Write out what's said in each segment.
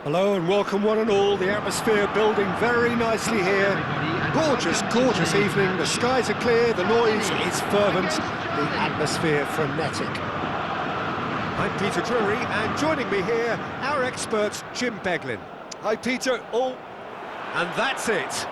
Hello and welcome one and all, the atmosphere building very nicely here. Gorgeous, gorgeous evening, the skies are clear, the noise is fervent, the atmosphere frenetic. I'm Peter Drury and joining me here, our expert Jim Beglin. Hi Peter, and that's it.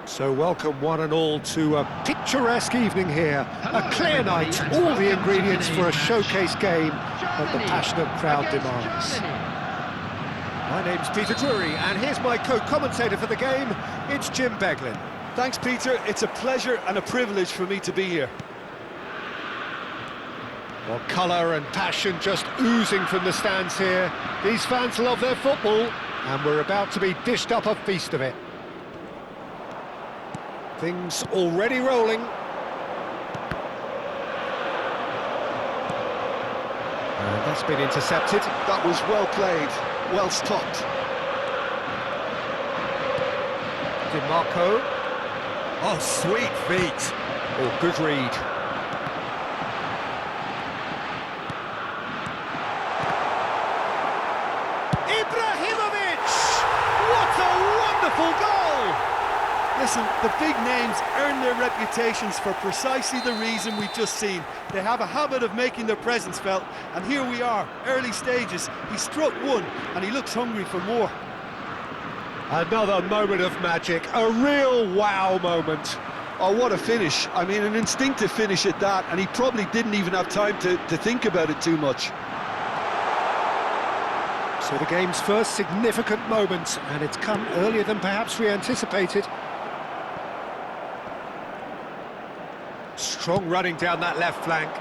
So welcome one and all to a picturesque evening here. A clear night, all the ingredients for a showcase game that the passionate crowd demands. My name's Peter Drury, and here's my co-commentator for the game, it's Jim Beglin. Thanks, Peter. It's a pleasure and a privilege for me to be here. Well, colour and passion just oozing from the stands here. These fans love their football, and we're about to be dished up a feast of it. Things already rolling. And that's been intercepted. That was well played, well stopped. DiMarco. Oh, sweet feet. Oh, good read. Ibrahimovic! What a wonderful goal! Listen, the big names earn their reputations for precisely the reason we've just seen. They have a habit of making their presence felt, and here we are, early stages. He struck one, and he looks hungry for more. Another moment of magic, a real wow moment. Oh, what a finish. I mean, an instinctive finish at that, and he probably didn't even have time to think about it too much. So the game's first significant moment, and it's come earlier than perhaps we anticipated. Strong running down that left flank.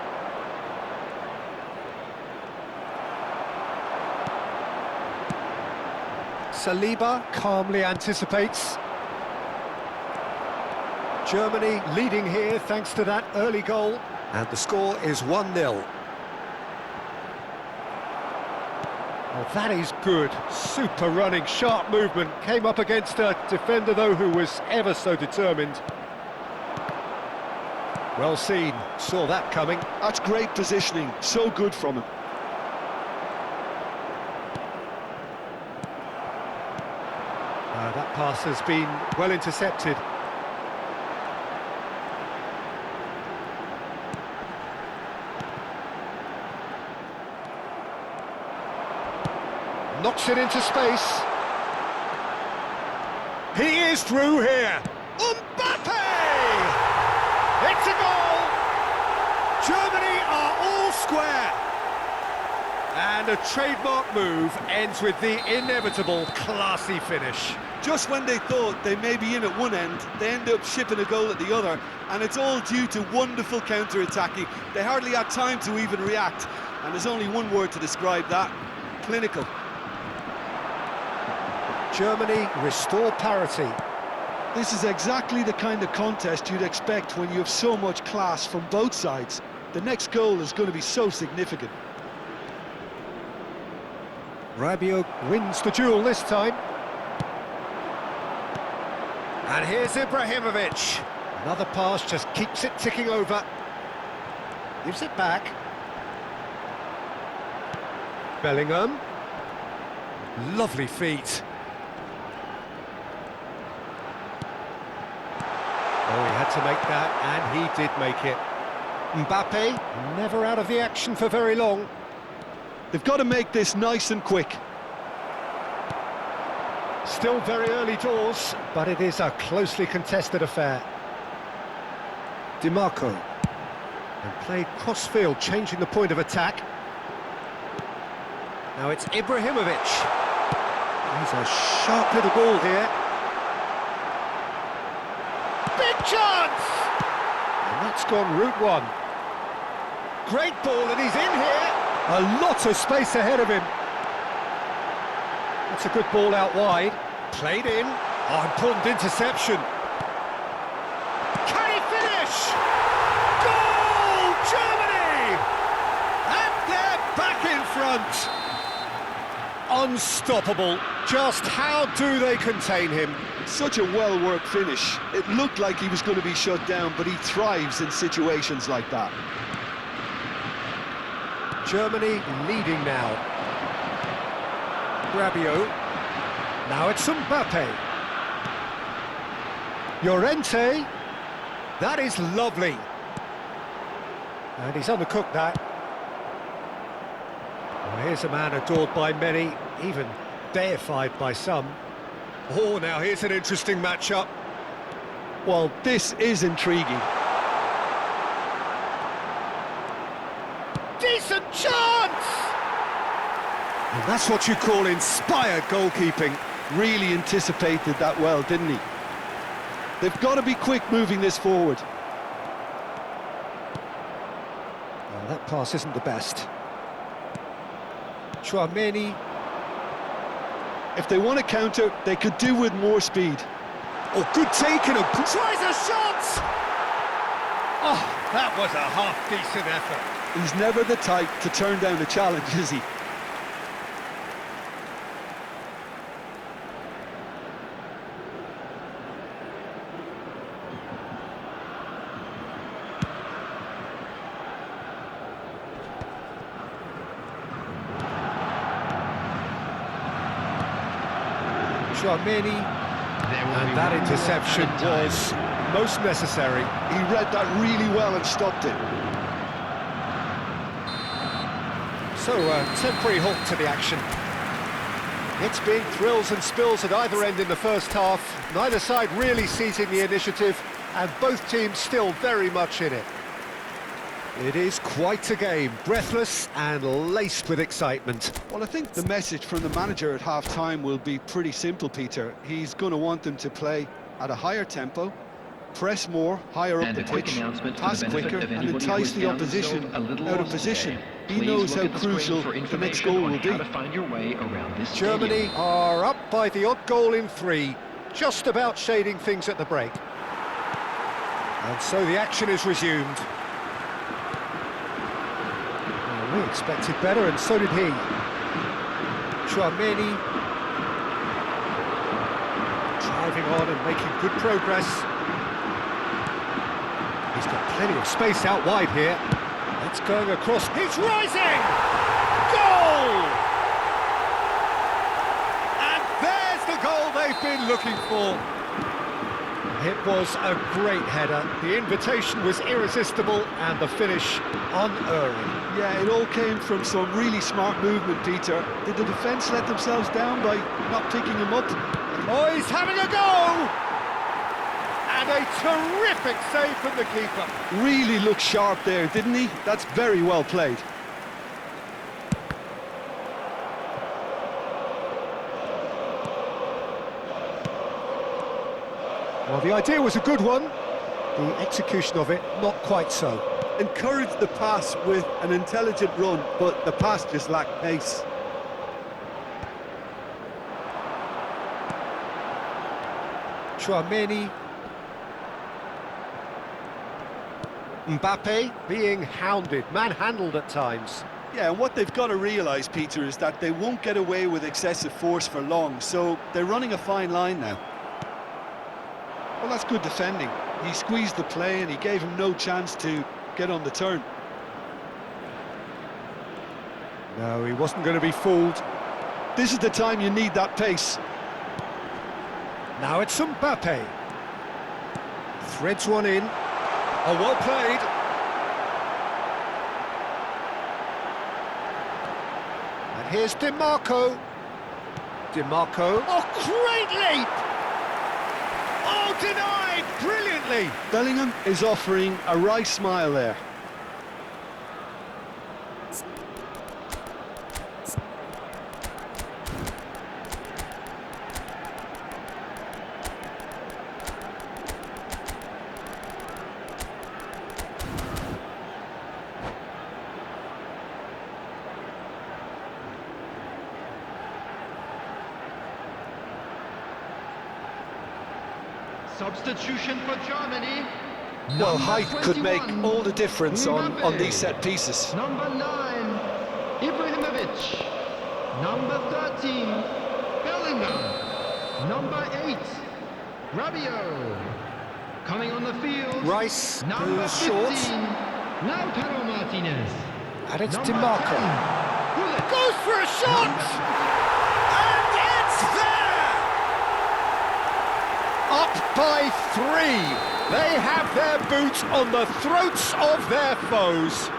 Saliba calmly anticipates. Germany leading here thanks to that early goal. And the score is 1-0. Well, that is good. Super running, sharp movement. Came up against a defender, though, who was ever so determined. Well seen. Saw that coming. That's great positioning. So good from him. That pass has been well intercepted. Knocks it into space. He is through here. Mbappe! It's a goal! Germany are all square. And a trademark move ends with the inevitable classy finish. Just when they thought they may be in at one end, they end up shipping a goal at the other, and it's all due to wonderful counter-attacking. They hardly had time to even react, and there's only one word to describe that: clinical. Germany restore parity. This is exactly the kind of contest you'd expect when you have so much class from both sides. The next goal is going to be so significant. Rabiot wins the duel this time. And here's Ibrahimovic. Another pass just keeps it ticking over. Gives it back. Bellingham. Lovely feet. Oh, he had to make that, and he did make it. Mbappe, never out of the action for very long. They've got to make this nice and quick. Still very early doors, but it is a closely contested affair. DiMarco. And played cross-field, changing the point of attack. Now it's Ibrahimovic. He's a sharp little ball here. Big chance! And that's gone route one. Great ball, and he's in here. A lot of space ahead of him. That's a good ball out wide. Played in. Oh, important interception. Can he finish? Goal, Germany! And they're back in front. Unstoppable. Just how do they contain him? Such a well-worked finish. It looked like he was going to be shut down, but he thrives in situations like that. Germany leading now. Rabiot. Now it's Mbappe. Llorente. That is lovely. And he's undercooked that. Well, here's a man adored by many, even deified by some. Oh, now here's an interesting matchup. Well, this is intriguing. Decent chance! And that's what you call inspired goalkeeping. Really anticipated that well, didn't he? They've got to be quick moving this forward. Well, that pass isn't the best. Tchouaméni. If they want to counter, they could do with more speed. Oh, good take and tries a shot! Oh, that was a half-decent effort. He's never the type to turn down a challenge, is he? Tchouaméni. And that interception was most necessary. He read that really well and stopped it. So, temporary halt to the action. It's been thrills and spills at either end in the first half. Neither side really seizing the initiative, and both teams still very much in it. It is quite a game, breathless and laced with excitement. Well, I think the message from the manager at half-time will be pretty simple, Peter. He's going to want them to play at a higher tempo, press more, higher up the pitch, pass quicker and entice the opposition out of position. He knows how crucial the next goal will be. Germany are up by the odd goal in 3, just about shading things at the break. And so the action is resumed. We expected better, and so did he. Tchouaméni driving on and making good progress. He's got plenty of space out wide here. It's going across. He's rising! Goal! And there's the goal they've been looking for. It was a great header. The invitation was irresistible and the finish unerring. Yeah, it all came from some really smart movement, Peter. Did the defence let themselves down by not picking him up? Oh, he's having a go! And a terrific save from the keeper. Really looked sharp there, didn't he? That's very well played. Well, the idea was a good one. The execution of it, not quite so. Encouraged the pass with an intelligent run, but the pass just lacked pace. Tchouaméni. Mbappe being hounded, manhandled at times. Yeah, and what they've got to realise, Peter, is that they won't get away with excessive force for long, so they're running a fine line now. Well, that's good defending. He squeezed the play and he gave him no chance to get on the turn. No, he wasn't going to be fooled. This is the time you need that pace. Now it's Mbappe. Threads one in. Oh, well played. And here's DiMarco. DiMarco. Oh, great leap! Oh, denied brilliantly. Bellingham is offering a wry smile there. Substitution for Germany. Well, height could make all the difference on these set pieces. Number 9, Ibrahimovic. Number 13, Bellingham. Number 8, Rabiot. Coming on the field, Rice number goes 15, short. Lautaro Martinez. And it's Number DiMarco. 10, Gullit. Goes for a shot! And it's there! Up by 3. They have their boots on the throats of their foes.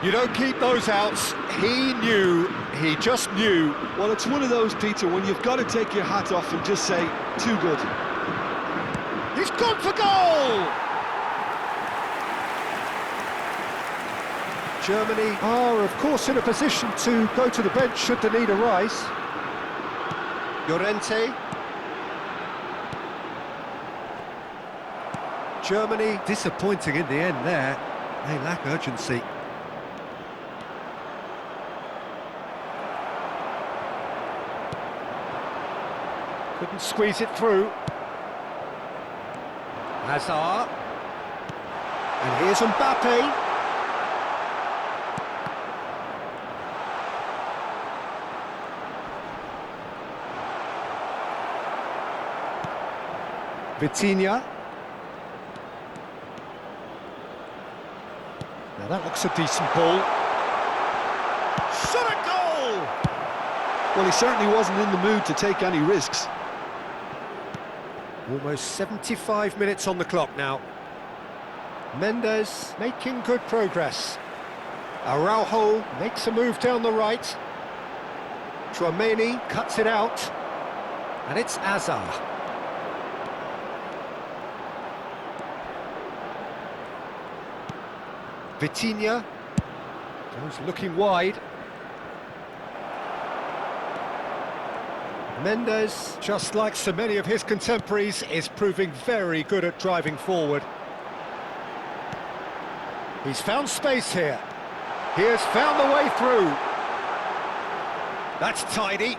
You don't keep those outs. He knew, he just knew. Well, it's one of those, Peter, when you've got to take your hat off and just say, too good. He's got gone for goal! Germany are, of course, in a position to go to the bench should the need arise. Llorente. Germany disappointing in the end there. They lack urgency. Couldn't squeeze it through. Hazard. And here's Mbappe. Vitinha. Now that looks a decent ball. Shot a goal! Well, he certainly wasn't in the mood to take any risks. Almost 75 minutes on the clock now. Mendes making good progress. Araujo makes a move down the right. Tchouaméni cuts it out. And it's Hazard. Vitinha goes looking wide. Mendes, just like so many of his contemporaries, is proving very good at driving forward. He's found space here. He has found the way through. That's tidy.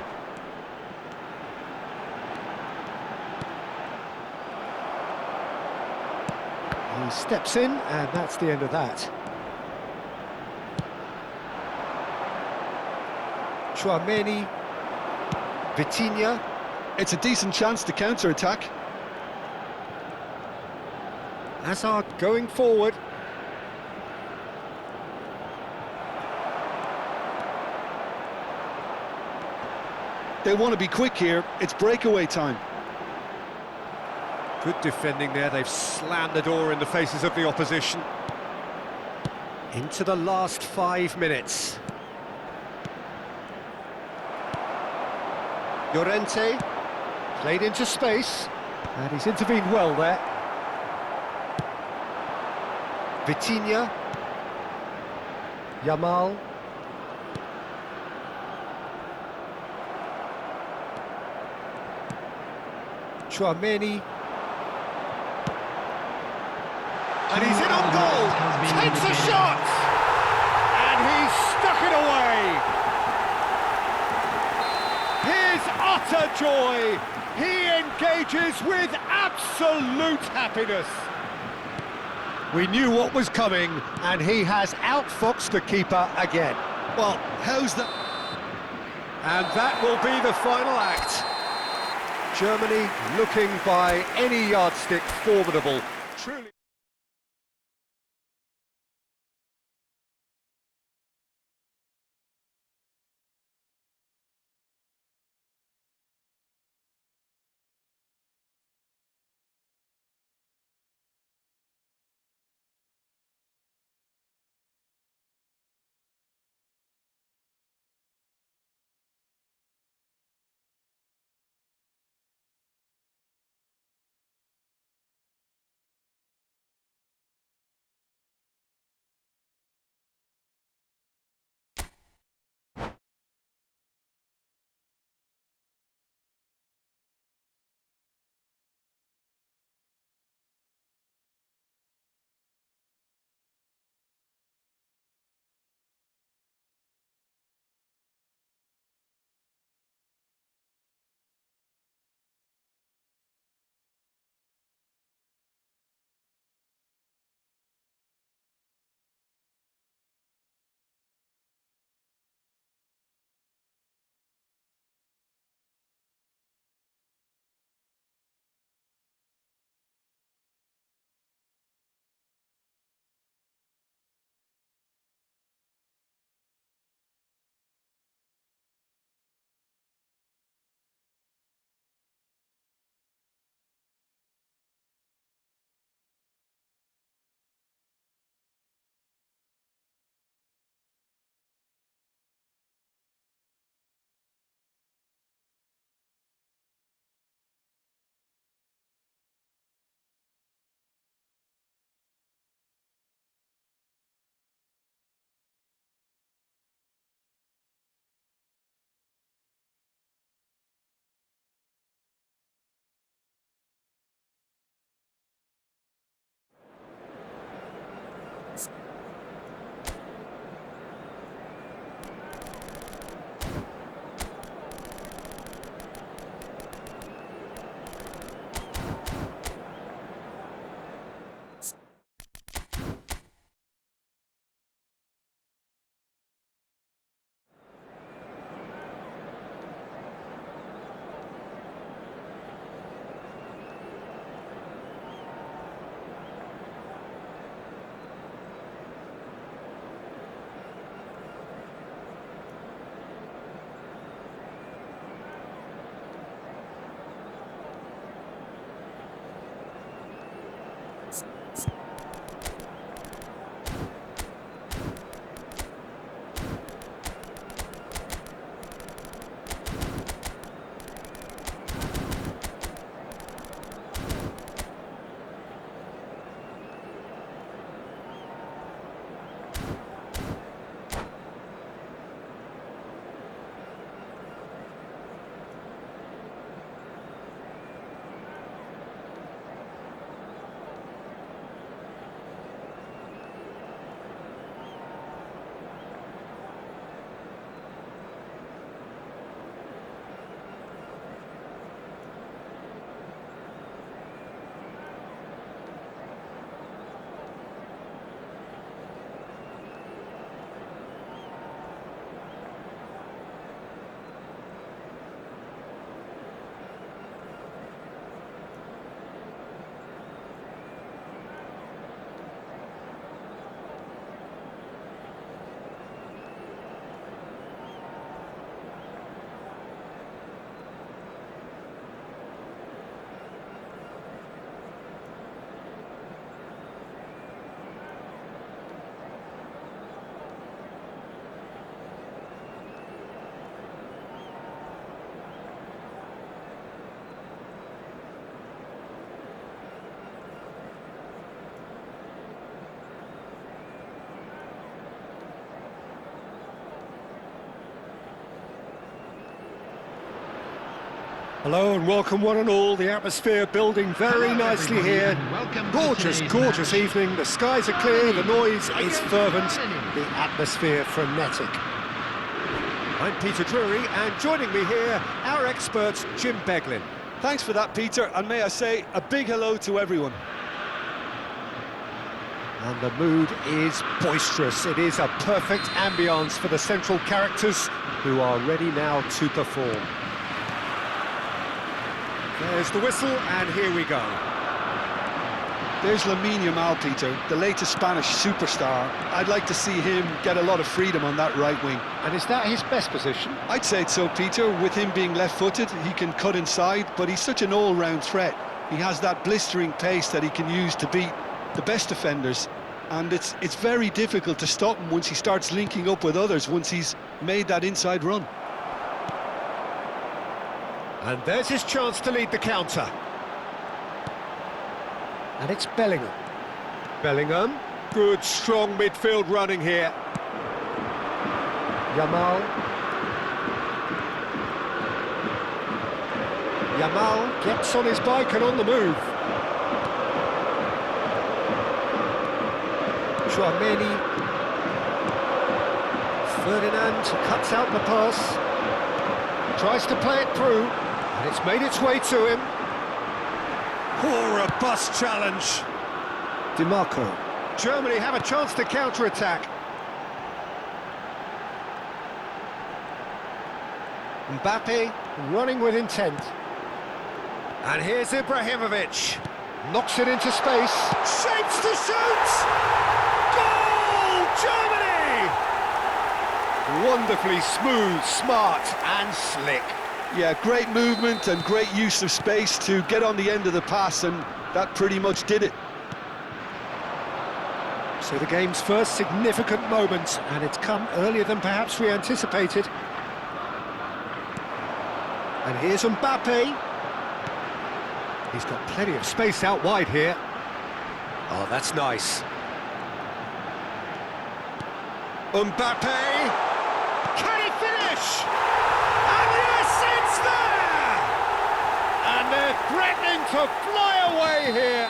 He steps in, and that's the end of that. Tchouaméni, Vitinha. It's a decent chance to counter-attack. Hazard going forward. They want to be quick here. It's breakaway time. Good defending there. They've slammed the door in the faces of the opposition. Into the last 5 minutes. Llorente, played into space, and he's intervened well there. Vitinha, Yamal. Tchouaméni. And he's in on goal, takes a shot, and he's stuck it away. His utter joy, he engages with absolute happiness. We knew what was coming, and he has outfoxed the keeper again. Well, how's that? And that will be the final act. Germany looking by any yardstick formidable. Truly. Hello and welcome one and all. The atmosphere building very Hello, nicely everybody, here. and welcome to Gorgeous, today's gorgeous match. evening. The skies are clear, the noise is fervent, Birmingham. the atmosphere frenetic. I'm Peter Drury, and joining me here, our expert, Jim Beglin. Thanks for that, Peter, and may I say a big hello to everyone. And the mood is boisterous. It is a perfect ambience for the central characters who are ready now to perform. There's the whistle, and here we go. There's Lamine Yamal, Peter, the latest Spanish superstar. I'd like to see him get a lot of freedom on that right wing. And is that his best position? I'd say so, Peter. With him being left-footed, he can cut inside, but he's such an all-round threat. He has that blistering pace that he can use to beat the best defenders, and it's very difficult to stop him once he starts linking up with others, once he's made that inside run. And there's his chance to lead the counter. And it's Bellingham. Bellingham. Good, strong midfield running here. Yamal. Yamal gets on his bike and on the move. Chouameni. Ferdinand cuts out the pass. Tries to play it through. And it's made its way to him. Oh, robust challenge. DiMarco. Germany have a chance to counter-attack. Mbappe running with intent. And here's Ibrahimovic. Knocks it into space. Shapes to shoot! Goal! Germany! Wonderfully smooth, smart and slick. Yeah, great movement and great use of space to get on the end of the pass, and that pretty much did it. So the game's first significant moment, and it's come earlier than perhaps we anticipated. And here's Mbappe. He's got plenty of space out wide here. Oh, that's nice. Mbappe! Can he finish? And yes, it's there! And they're threatening to fly away here.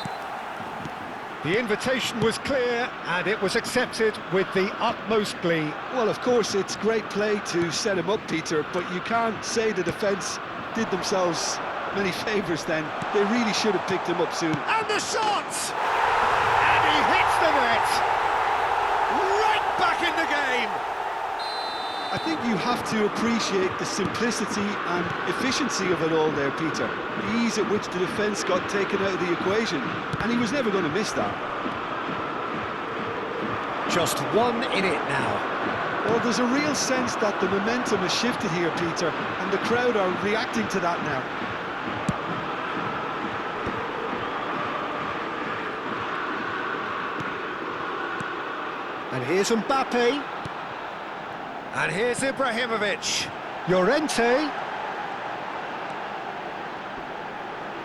The invitation was clear, and it was accepted with the utmost glee. Well, of course, it's great play to set him up, Peter, but you can't say the defence did themselves many favours then. They really should have picked him up soon. And the shot! And he hits the net! Right back in the game! I think you have to appreciate the simplicity and efficiency of it all there, Peter. The ease at which the defence got taken out of the equation, and he was never going to miss that. Just one in it now. Well, there's a real sense that the momentum has shifted here, Peter, and the crowd are reacting to that now. And here's Mbappe. And here's Ibrahimovic. Llorente.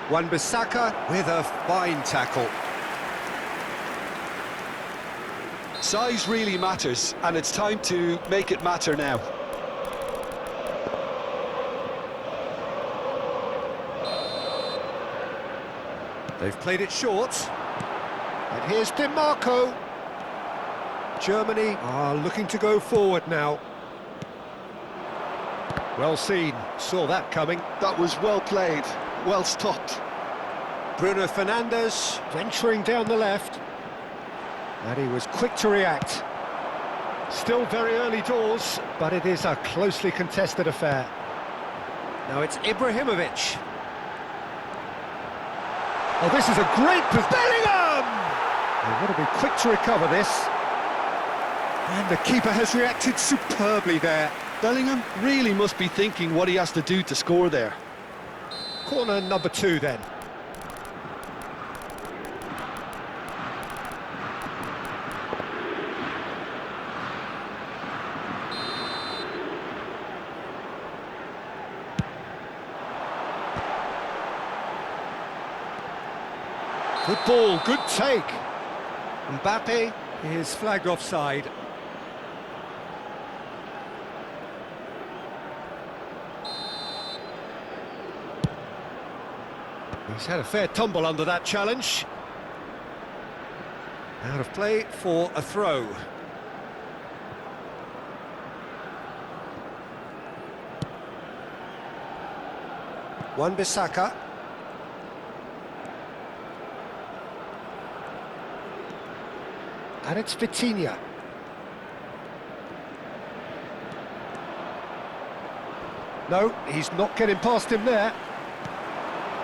Wan-Bissaka with a fine tackle. Size really matters, and it's time to make it matter now. They've played it short. And here's DiMarco. Germany are looking to go forward now. Well seen, saw that coming. That was well played, well stopped. Bruno Fernandes venturing down the left. And he was quick to react. Still very early doors, but it is a closely contested affair. Now it's Ibrahimovic. Oh, this is a great Bellingham! They've got to be quick to recover this. And the keeper has reacted superbly there. Bellingham really must be thinking what he has to do to score there. Corner number 2 then. Good ball, good take. Mbappe is flagged offside. He's had a fair tumble under that challenge. Out of play for a throw. Wan-Bissaka. And it's Vitinha. No, he's not getting past him there.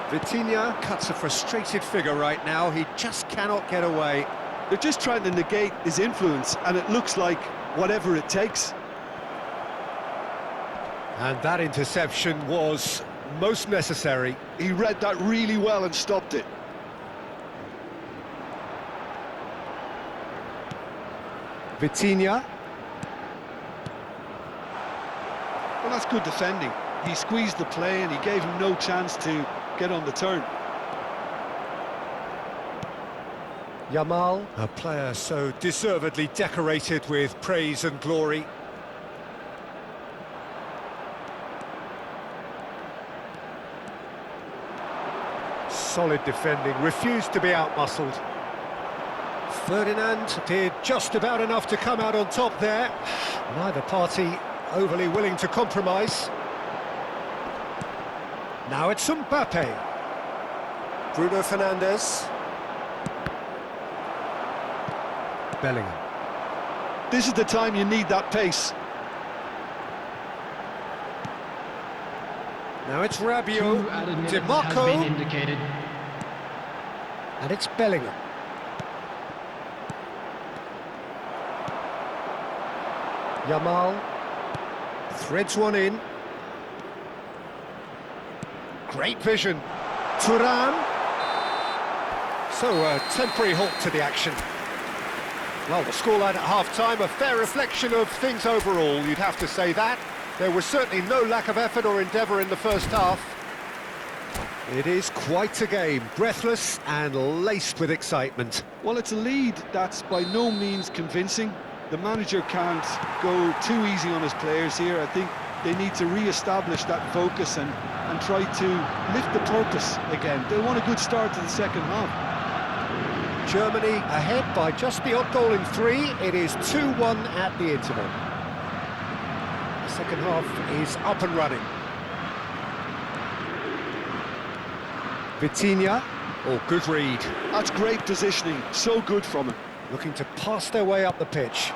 Vitinha cuts a frustrated figure right now. He just cannot get away. They're just trying to negate his influence, and it looks like whatever it takes. And that interception was most necessary. He read that really well and stopped it. Vitinha. Well, that's good defending. He squeezed the play and he gave him no chance to get on the turn. Yamal, a player so deservedly decorated with praise and glory. Solid defending, refused to be outmuscled. Ferdinand did just about enough to come out on top there. Neither party overly willing to compromise. Now it's Mbappe. Bruno Fernandes. Bellingham. This is the time you need that pace. Now it's Two Rabiot. added minutes Di has Marco. been indicated. And it's Bellingham. Yamal threads one in. Great vision. Thuram. So a temporary halt to the action. Well, the scoreline at half-time, a fair reflection of things overall, you'd have to say that. There was certainly no lack of effort or endeavour in the first half. It is quite a game, breathless and laced with excitement. Well, it's a lead that's by no means convincing. The manager can't go too easy on his players here. I think they need to re-establish that focus and try to lift the purpose again. They want a good start to the second half. Germany ahead by just the odd goal in 3. It is 2-1 at the interval. The second half is up and running. Vitinha. Oh, good read. That's great positioning, so good from him. Looking to pass their way up the pitch.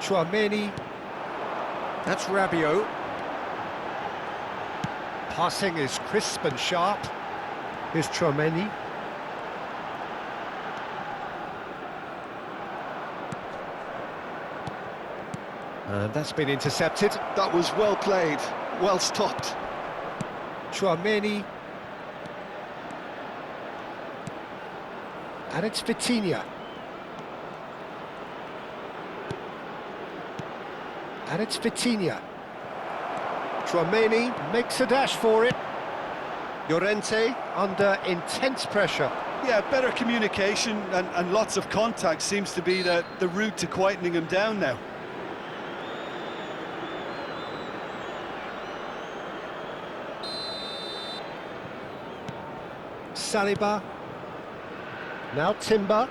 Tchouaméni. That's Rabiot. Passing is crisp and sharp. Here's Tchouaméni. And that's been intercepted. That was well played, well stopped. Tchouaméni. And it's Vitinha. And it's Vitinha. Tchouaméni makes a dash for it. Llorente under intense pressure. Yeah, better communication and lots of contact seems to be the route to quietening him down now. Saliba. Now Timber.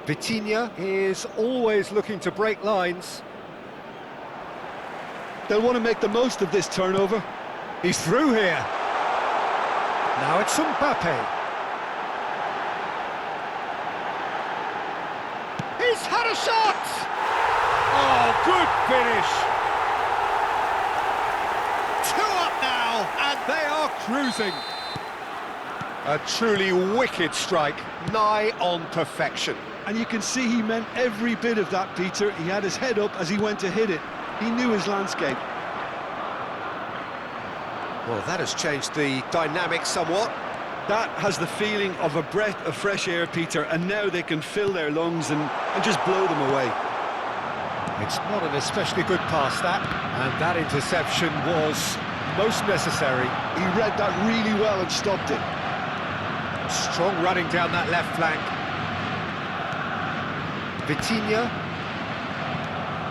Vitinha is always looking to break lines. They'll want to make the most of this turnover. He's through here. Now it's Mbappe. He's had a shot! Oh, good finish! 2 up now, and they are cruising. A truly wicked strike, nigh on perfection. And you can see he meant every bit of that, Peter. He had his head up as he went to hit it. He knew his landscape. Well, that has changed the dynamic somewhat. That has the feeling of a breath of fresh air, Peter, and now they can fill their lungs and just blow them away. It's not an especially good pass, that. And that interception was most necessary. He read that really well and stopped it. Strong running down that left flank. Vitinha.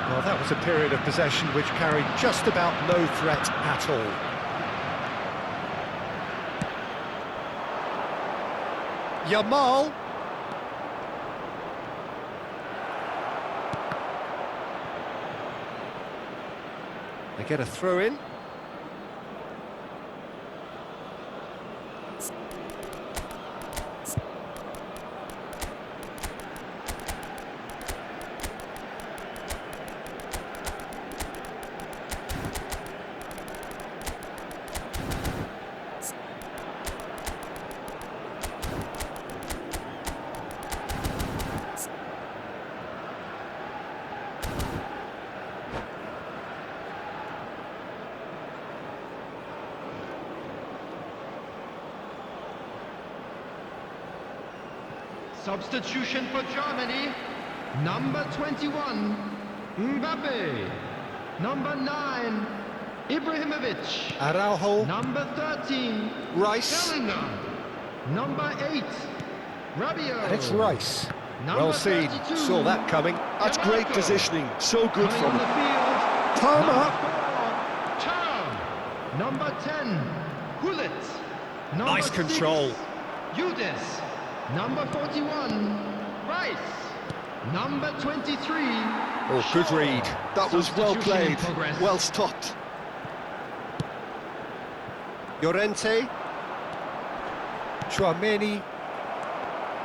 Well, that was a period of possession which carried just about no threat at all. Yamal. They get a throw in. Substitution for Germany. Number 21, Mbappe. Number 9, Ibrahimovic. Araujo. Number 13, Rice. Bellingham. Number 8, Rabiot. And it's Rice. Number Well seen. 32, Saw that coming. That's great Demarco. positioning, so good Coming from on the him. field. Palmer. Number 4, Thuram. Number 10, Gullit. Number Nice 6, control. Yudes. Number 41, Rice. Number 23. Oh, good Shaw. read. That was well Substitution in played, progress. well stopped. Llorente. Tchouaméni.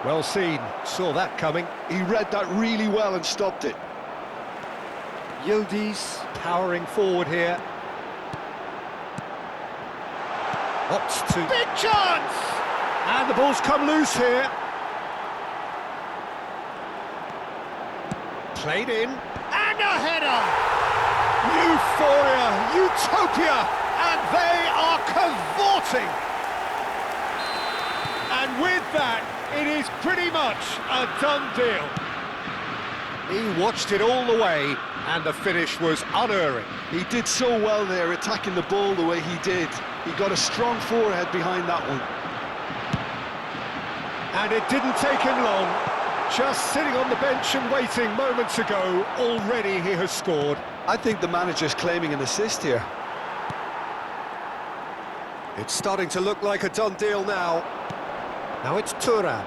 Well seen. Saw that coming. He read that really well and stopped it. Yildiz powering forward here. Opts to... Big chance! And the ball's come loose here. Played in. And a header! Euphoria, utopia, and they are cavorting. And with that, it is pretty much a done deal. He watched it all the way, and the finish was unerring. He did so well there, attacking the ball the way he did. He got a strong forehead behind that one. And it didn't take him long. Just sitting on the bench and waiting moments ago, already he has scored. I think the manager's claiming an assist here. It's starting to look like a done deal now. Now it's Thuram.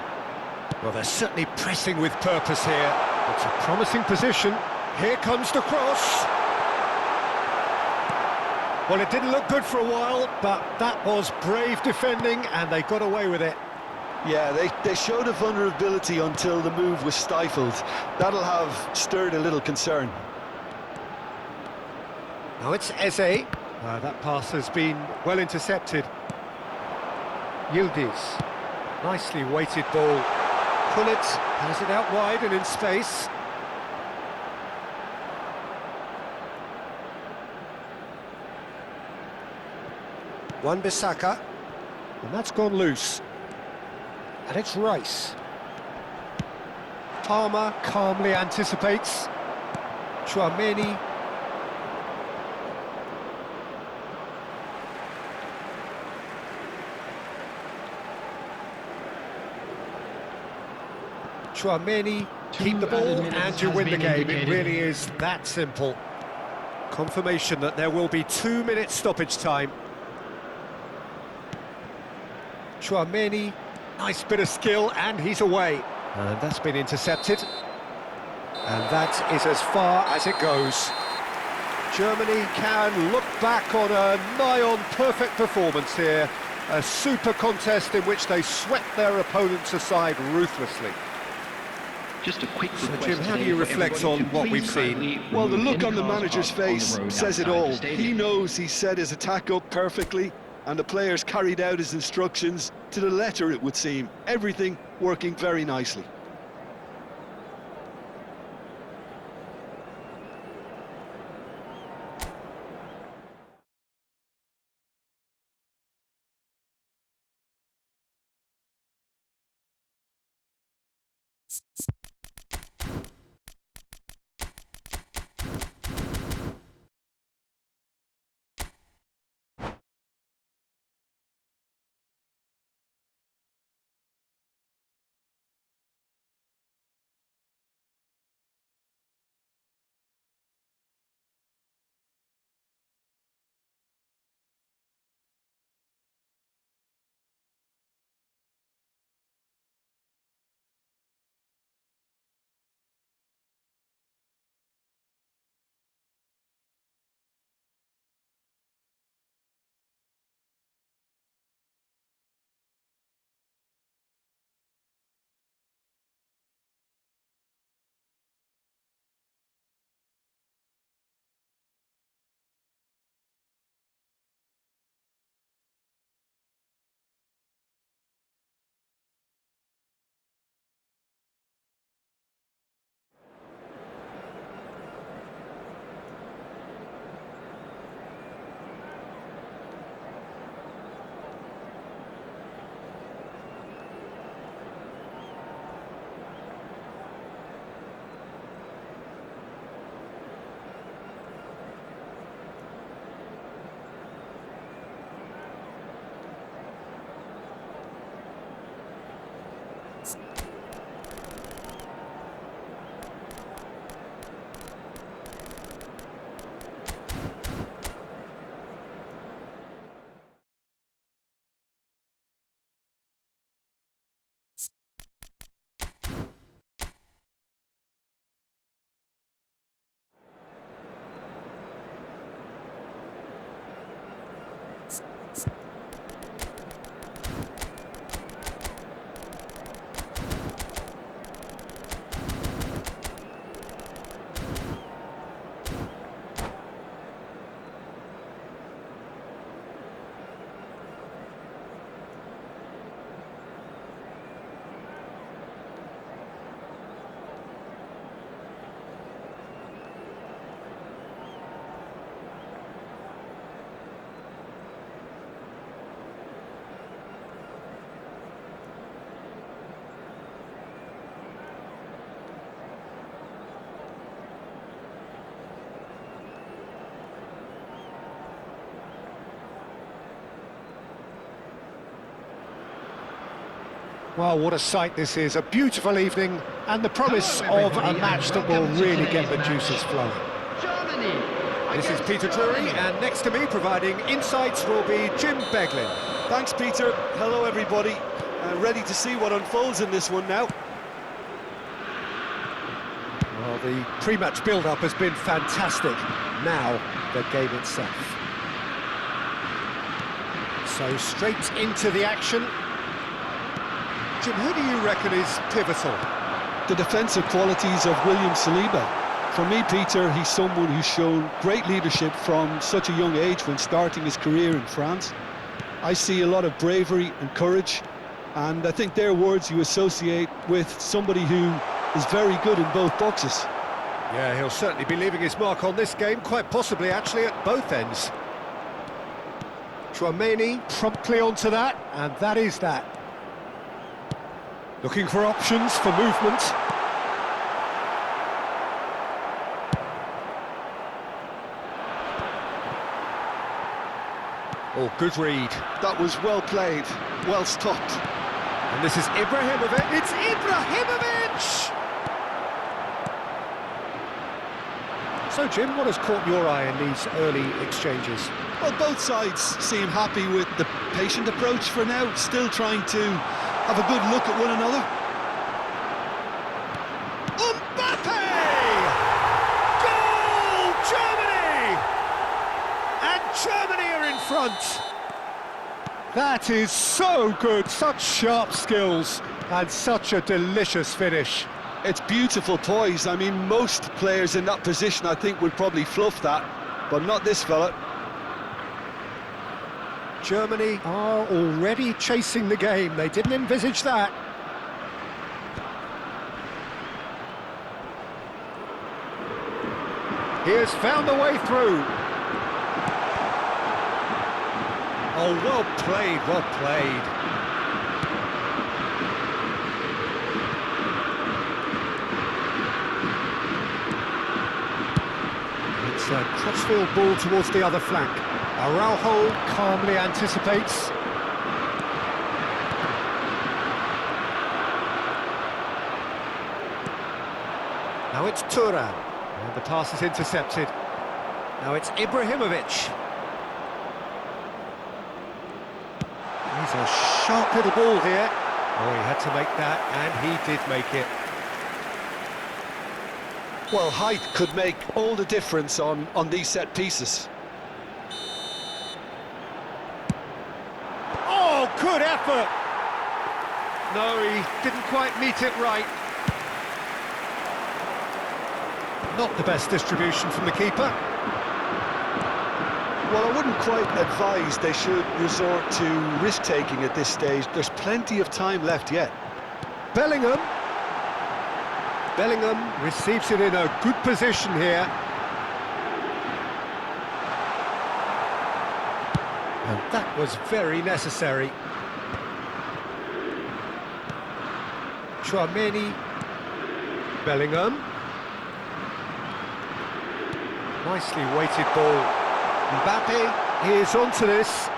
Well, they're certainly pressing with purpose here. It's a promising position. Here comes the cross. Well, it didn't look good for a while, but that was brave defending, and they got away with it. Yeah, they showed a vulnerability until the move was stifled. That'll have stirred a little concern. Now it's Eze. That pass has been well intercepted. Yildiz. Nicely weighted ball. Gullit has it out wide and in space. Wan-Bissaka. And that's gone loose. And it's Rice. Palmer calmly anticipates. Tchouaméni. Tchouaméni, keep the ball and you win the game. It really is that simple. Confirmation that there will be 2 minutes stoppage time. Tchouaméni, nice bit of skill, and he's away. And that's been intercepted. And that is as far as it goes. Germany can look back on a nigh-on perfect performance here. A super contest in which they swept their opponents aside ruthlessly. Just a quick So, request Jim, how do today you for reflect everybody on to what please we've seen? kindly Well, the remove look any on the cars manager's parked on the face road says it outside the all. stadium. He knows he set his attack up perfectly, and the players carried out his instructions to the letter, it would seem. Everything working very nicely. Well, what a sight this is, a beautiful evening, and the promise Hello, of a everybody, match and that will welcome to really get today's the match. juices flowing. Germany. This is against Peter Drury, Germany. and next to me, providing insights, will be Jim Beglin. Thanks, Peter. Hello, everybody. Ready to see what unfolds in this one now. Well, the pre-match build-up has been fantastic. Now, the game itself. So, straight into the action. Jim, who do you reckon is pivotal? The defensive qualities of William Saliba. For me, Peter, he's someone who's shown great leadership from such a young age when starting his career in France. I see a lot of bravery and courage, and I think they're words you associate with somebody who is very good in both boxes. Yeah, he'll certainly be leaving his mark on this game, quite possibly actually at both ends. Tchouaméni promptly onto that, and that is that. Looking for options for movement. Oh, good read. That was well played, well stopped. And this is Ibrahimovic. It's Ibrahimovic! So, Jim, what has caught your eye in these early exchanges? Well, both sides seem happy with the patient approach for now, still trying to have a good look at one another. Mbappe! Goal! Germany! And Germany are in front. That is so good, such sharp skills and such a delicious finish. It's beautiful poise. I mean, most players in that position, I think, would probably fluff that, but not this fella. Germany are already chasing the game. They didn't envisage that. He has found the way through. Oh, well played, well played. It's a crossfield ball towards the other flank. Araujo calmly anticipates. Now it's Thuram, and the pass is intercepted. Now it's Ibrahimovic. He's a sharp little ball here. Oh, he had to make that, and he did make it. Well, height could make all the difference on these set pieces. Oh, good effort! No, he didn't quite meet it right. Not the best distribution from the keeper. Well, I wouldn't quite advise they should resort to risk-taking at this stage. There's plenty of time left yet. Bellingham. Bellingham receives it in a good position here. And that was very necessary. Tchouaméni. Bellingham. Nicely weighted ball. Mbappe is onto this.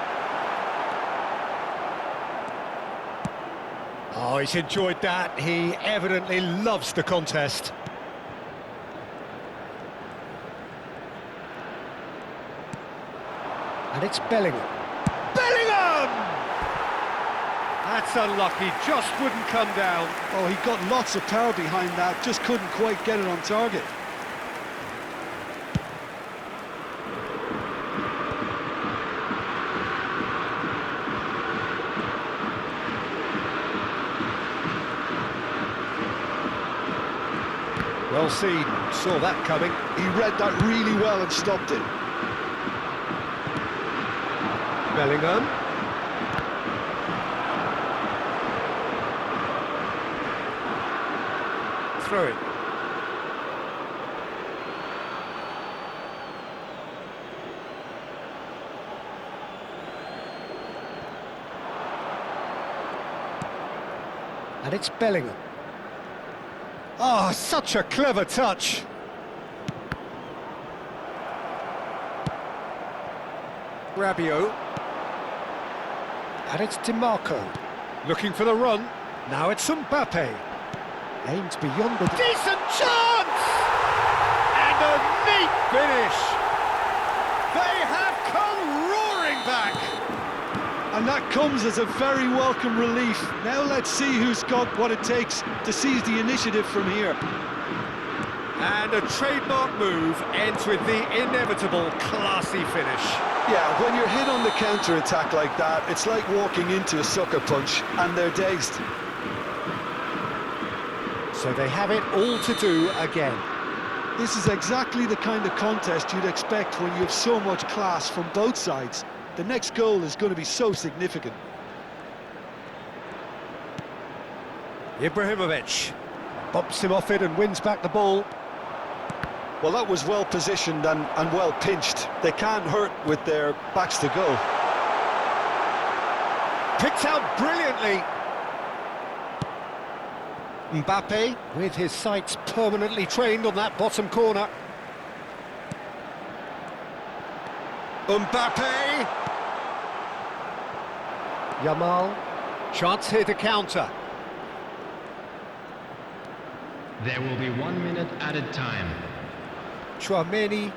Oh, he's enjoyed that. He evidently loves the contest. And it's Bellingham. Bellingham! That's unlucky, just wouldn't come down. Oh, he got lots of power behind that, just couldn't quite get it on target. Well seen, saw that coming. He read that really well and stopped it. Bellingham. Throw it. And it's Bellingham. Oh, such a clever touch. Rabiot. And it's DiMarco. Looking for the run. Now it's Mbappe. Aims beyond the... Decent chance! And a neat finish! They have come roaring back! And that comes as a very welcome relief. Now let's see who's got what it takes to seize the initiative from here. And a trademark move ends with the inevitable classy finish. Yeah, when you're hit on the counter-attack like that, it's like walking into a sucker punch, and they're dazed. So they have it all to do again. This is exactly the kind of contest you'd expect when you have so much class from both sides. The next goal is going to be so significant. Ibrahimovic bumps him off it and wins back the ball. Well, that was well positioned and well pinched. They can't hurt with their backs to goal. Picked out brilliantly. Mbappe with his sights permanently trained on that bottom corner. Mbappe! Yamal, chance here to counter. There will be 1 minute added time. Tchouaméni.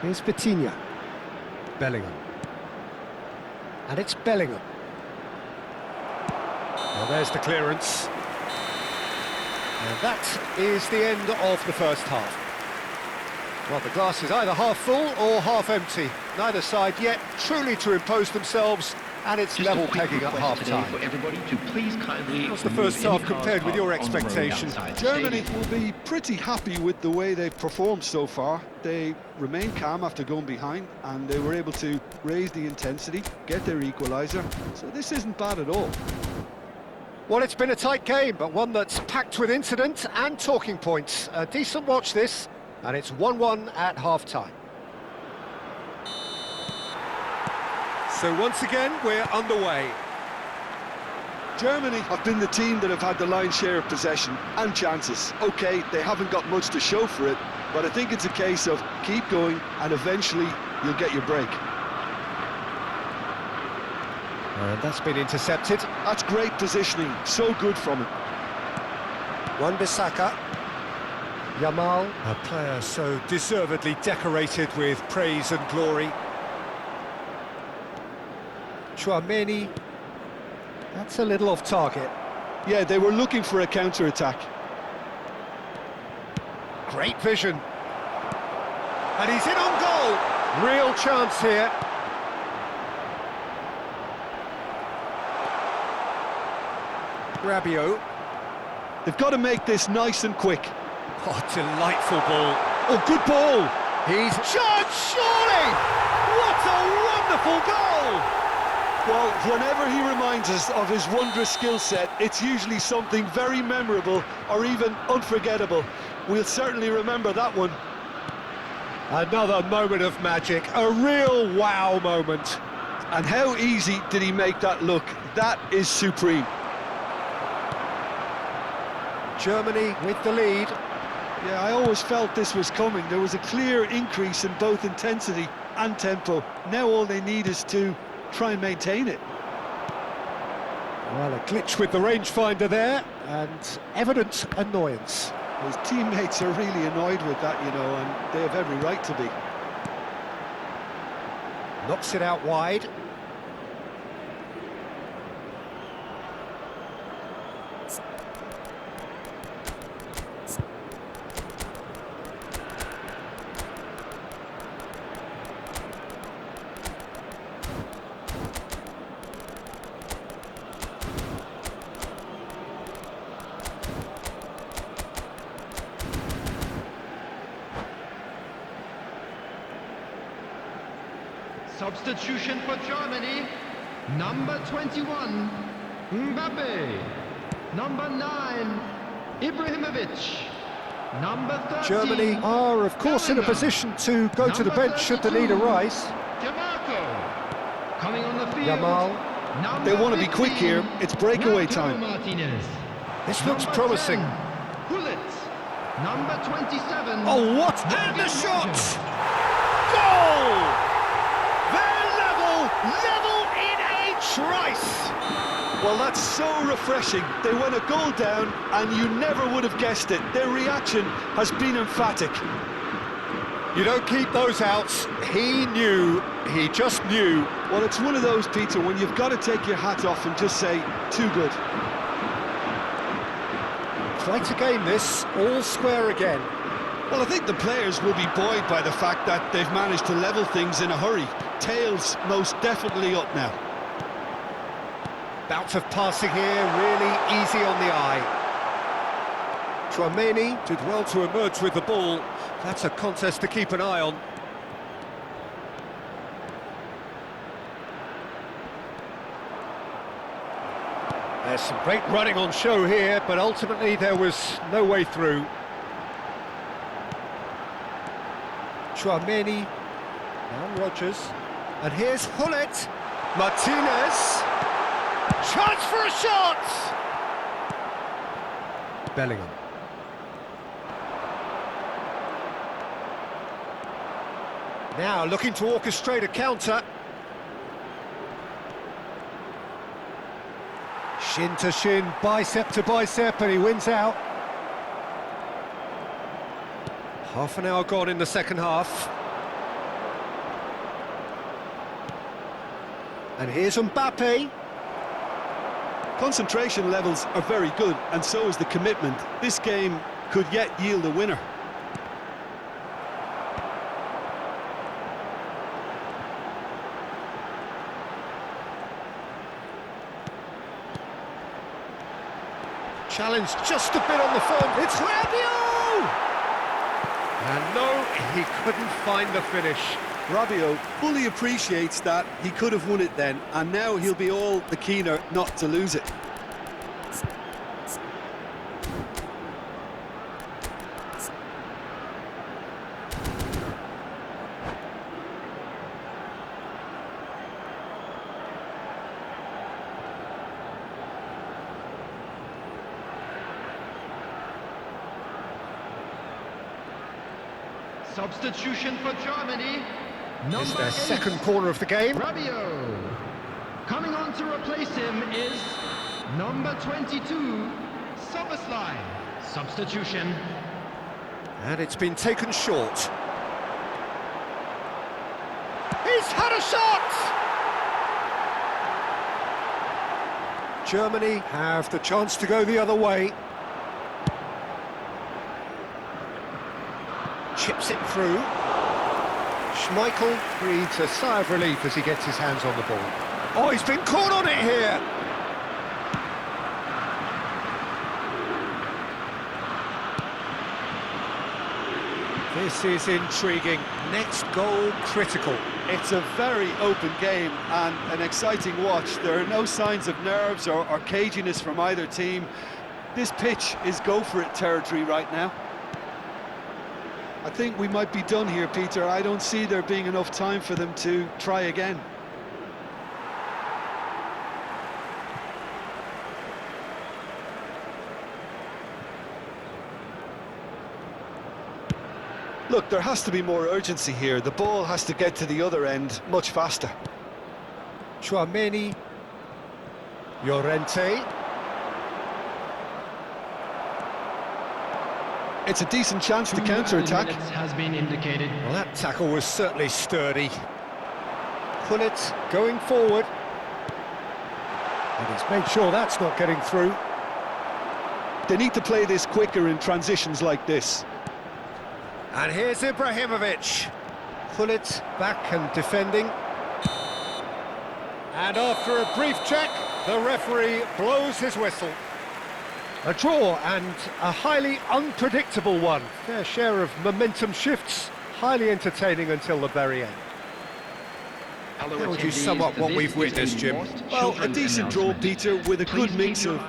Here's Vitinha. Bellingham. And it's Bellingham. Well, there's the clearance. And that is the end of the first half. Well, the glass is either half full or half empty. Neither side yet truly to impose themselves, and it's Just level a quick pegging at request today half-time. for everybody to please kindly How's the remove first any half cars compared with your parked on the road expectation? outside the Germany stadium. will be pretty happy with the way they've performed so far. They remained calm after going behind, and they were able to raise the intensity, get their equaliser. So this isn't bad at all. Well, it's been a tight game, but one that's packed with incident and talking points. A decent watch this, and it's 1-1 at half-time. So once again, we're underway. Germany have been the team that have had the lion's share of possession and chances. OK, they haven't got much to show for it, but I think it's a case of keep going and eventually you'll get your break. And that's been intercepted. That's great positioning, so good from him. Wan-Bissaka. Yamal, a player so deservedly decorated with praise and glory. Tchouaméni. That's a little off target. Yeah, they were looking for a counter-attack. Great vision. And he's in on goal. Real chance here. Rabiot. They've got to make this nice and quick. Oh, delightful ball. Oh, good ball! He's charged, surely! What a wonderful goal! Well, whenever he reminds us of his wondrous skill set, it's usually something very memorable or even unforgettable. We'll certainly remember that one. Another moment of magic, a real wow moment. And how easy did he make that look? That is supreme. Germany with the lead. Yeah, I always felt this was coming. There was a clear increase in both intensity and tempo. Now all they need is to try and maintain it. Well, a glitch with the rangefinder there, and evident annoyance. His teammates are really annoyed with that, you know, and they have every right to be. Knocks it out wide. Substitution for Germany. Number 21, Mbappe. Number 9, Ibrahimovic. Number 13, Germany are, of course, in a Bellingham. position to go to the bench should the need 32, arise. DeMarco. Coming on the field. Yamal. Number They want to be quick 15, here. It's breakaway Lautaro time. Martinez. This looks Number promising. 10, Gullit. Number 27. Oh, what? And the shot! Goal! They're level in a trice! Well, that's so refreshing. They went a goal down and you never would have guessed it. Their reaction has been emphatic. You don't keep those outs. He just knew. Well, it's one of those, Peter, when you've got to take your hat off and just say, too good. Quite a game this, all square again. Well, I think the players will be buoyed by the fact that they've managed to level things in a hurry. Tails most definitely up now. Bout of passing here, really easy on the eye. Tchouaméni did well to emerge with the ball. That's a contest to keep an eye on. There's some great running on show here, but ultimately there was no way through. Tchouaméni, now Rodgers, and here's Hullet, Martinez, chance for a shot! Bellingham. Now looking to orchestrate a counter. Shin to shin, bicep to bicep, and he wins out. Half an hour gone in the second half. And here's Mbappe. Concentration levels are very good, and so is the commitment. This game could yet yield a winner. Challenge just a bit on the phone. It's Rabiot! And no, he couldn't find the finish. Rabiot fully appreciates that he could have won it then, and now he'll be all the keener not to lose it. Substitution for Germany. It's Number their 8, second corner of the game. Rabiot. Coming on to replace him is number 22, Szoboszlai. Substitution. And it's been taken short. He's had a shot! Germany have the chance to go the other way. Chips it through. Schmeichel breathes a sigh of relief as he gets his hands on the ball. Oh, he's been caught on it here! This is intriguing. Next goal critical. It's a very open game and an exciting watch. There are no signs of nerves or caginess from either team. This pitch is go-for-it territory right now. I think we might be done here, Peter. I don't see there being enough time for them to try again. Look, there has to be more urgency here. The ball has to get to the other end much faster. Tchouaméni. Llorente. It's a decent chance to counter-attack. Has been indicated. Well, that tackle was certainly sturdy. Hullet going forward. And he's made sure that's not getting through. They need to play this quicker in transitions like this. And here's Ibrahimovic. Hullet back and defending. And after a brief check, the referee blows his whistle. A draw and a highly unpredictable one. Fair share of momentum shifts, highly entertaining until the very end. Hello, How would you sum up what we've witnessed, Jim? Well, a decent draw, Peter, with a good mix of